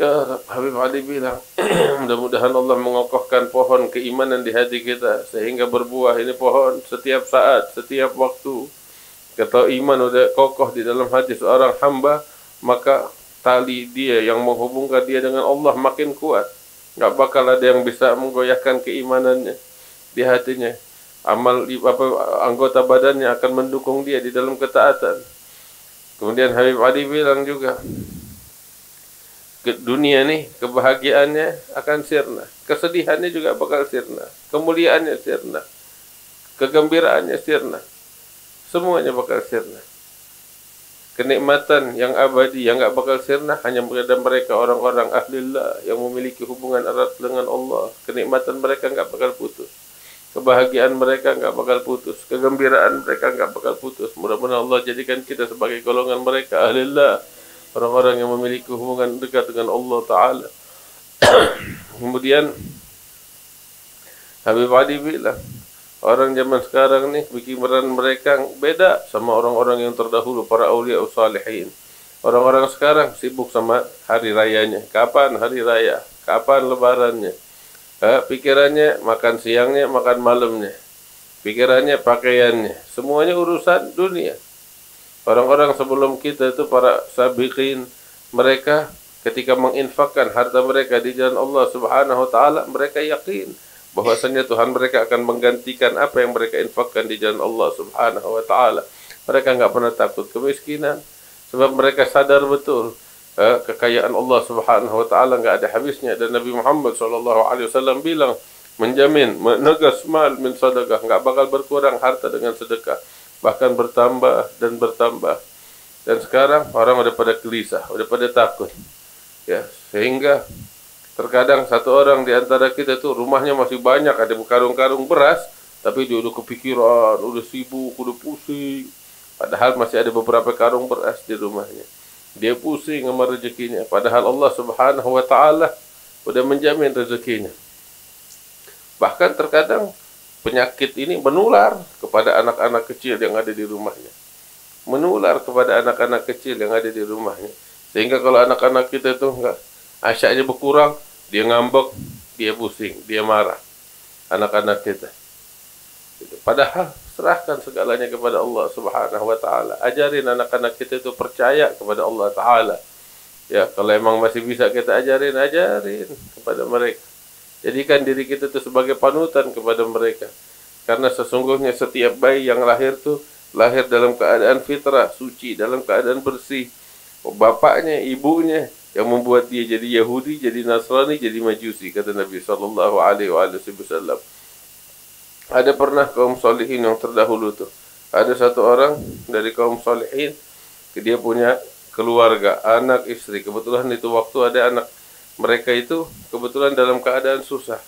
Ya, Habib Ali bilang, mudah-mudahan Allah mengokohkan pohon keimanan di hati kita sehingga berbuah ini pohon setiap saat, setiap waktu. Kalau iman udah kokoh di dalam hati seorang hamba, maka tali dia yang menghubungkan dia dengan Allah makin kuat. Gak bakal ada yang bisa menggoyahkan keimanannya di hatinya. Anggota badannya akan mendukung dia di dalam ketaatan. Kemudian Habib Ali bilang juga, dunia nih kebahagiaannya akan sirna, kesedihannya juga bakal sirna, kemuliaannya sirna, kegembiraannya sirna, semuanya bakal sirna. Kenikmatan yang abadi yang gak bakal sirna hanya pada mereka orang-orang ahlillah yang memiliki hubungan erat dengan Allah. Kenikmatan mereka gak bakal putus, kebahagiaan mereka gak bakal putus, kegembiraan mereka gak bakal putus. Mudah-mudahan Allah jadikan kita sebagai golongan mereka ahlillah, orang-orang yang memiliki hubungan dekat dengan Allah Ta'ala. Kemudian Habib Ali bilang, orang zaman sekarang nih pikiran mereka beda sama orang-orang yang terdahulu, para aulia salihin. Orang-orang sekarang sibuk sama hari rayanya. Kapan hari raya? Kapan lebarannya? Pikirannya makan siangnya, makan malamnya. Pikirannya pakaiannya. Semuanya urusan dunia. Orang-orang sebelum kita itu para sabiqin, mereka ketika menginfakkan harta mereka di jalan Allah Subhanahu wa taala, mereka yakin bahwasanya Tuhan mereka akan menggantikan apa yang mereka infakkan di jalan Allah Subhanahu wa taala. Mereka enggak pernah takut kemiskinan sebab mereka sadar betul kekayaan Allah Subhanahu wa taala enggak ada habisnya, dan Nabi Muhammad sallallahu alaihi wasallam bilang, menjamin menegas mal min sedekah, enggak bakal berkurang harta dengan sedekah, bahkan bertambah dan bertambah. Dan sekarang orang udah pada gelisah, udah pada takut. Ya, sehingga terkadang satu orang di antara kita tuh rumahnya masih banyak, ada karung-karung beras, tapi dia udah kepikiran, udah sibuk, udah pusing. Padahal masih ada beberapa karung beras di rumahnya. Dia pusing sama rezekinya, padahal Allah Subhanahu wa taala udah menjamin rezekinya. Bahkan terkadang penyakit ini menular kepada anak-anak kecil yang ada di rumahnya. Menular kepada anak-anak kecil yang ada di rumahnya. Sehingga kalau anak-anak kita itu enggak, asyaknya berkurang, dia ngambek, dia pusing, dia marah. Anak-anak kita. Padahal serahkan segalanya kepada Allah Subhanahu wa taala. Ajarin anak-anak kita itu percaya kepada Allah taala. Ya, kalau emang masih bisa kita ajarin kepada mereka. Jadikan diri kita itu sebagai panutan kepada mereka. Karena sesungguhnya setiap bayi yang lahir tuh lahir dalam keadaan fitrah, suci, dalam keadaan bersih. Bapaknya, ibunya yang membuat dia jadi Yahudi, jadi Nasrani, jadi Majusi, kata Nabi sallallahu alaihi wasallam. Ada pernah kaum salihin yang terdahulu tuh. Ada satu orang dari kaum salihin, dia punya keluarga, anak, istri. Kebetulan itu waktu ada anak mereka itu kebetulan dalam keadaan susah.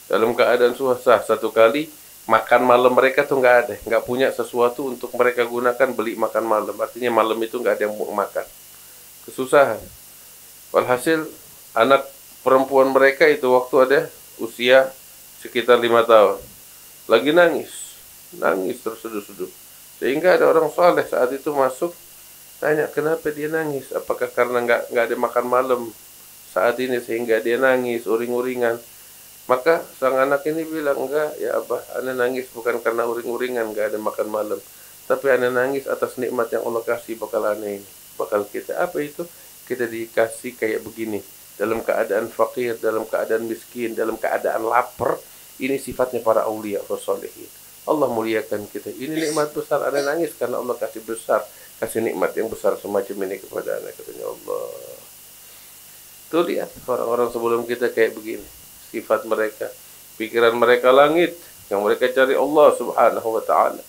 Dalam keadaan susah, satu kali makan malam mereka tuh nggak ada, nggak punya sesuatu untuk mereka gunakan beli makan malam. Artinya malam itu nggak ada yang mau makan, kesusahan. Walhasil anak perempuan mereka itu waktu ada usia sekitar 5 tahun, lagi nangis terseduh-seduh. Sehingga ada orang saleh saat itu masuk, tanya kenapa dia nangis, apakah karena nggak ada makan malam saat ini sehingga dia nangis uring-uringan. Maka sang anak ini bilang, enggak ya Abah, ana nangis bukan karena uring-uringan enggak ada makan malam, tapi ana nangis atas nikmat yang Allah kasih bakal ana ini, bakal kita. Apa itu? Kita dikasih kayak begini, dalam keadaan fakir, dalam keadaan miskin, dalam keadaan lapar. Ini sifatnya para aulia wassalihin. Allah muliakan kita. Ini nikmat besar, ana nangis karena Allah kasih besar, kasih nikmat yang besar semacam ini kepada anak, katanya Allah. Tuh lihat orang-orang sebelum kita kayak begini. Sifat mereka, pikiran mereka langit, yang mereka cari Allah Subhanahu wa taala.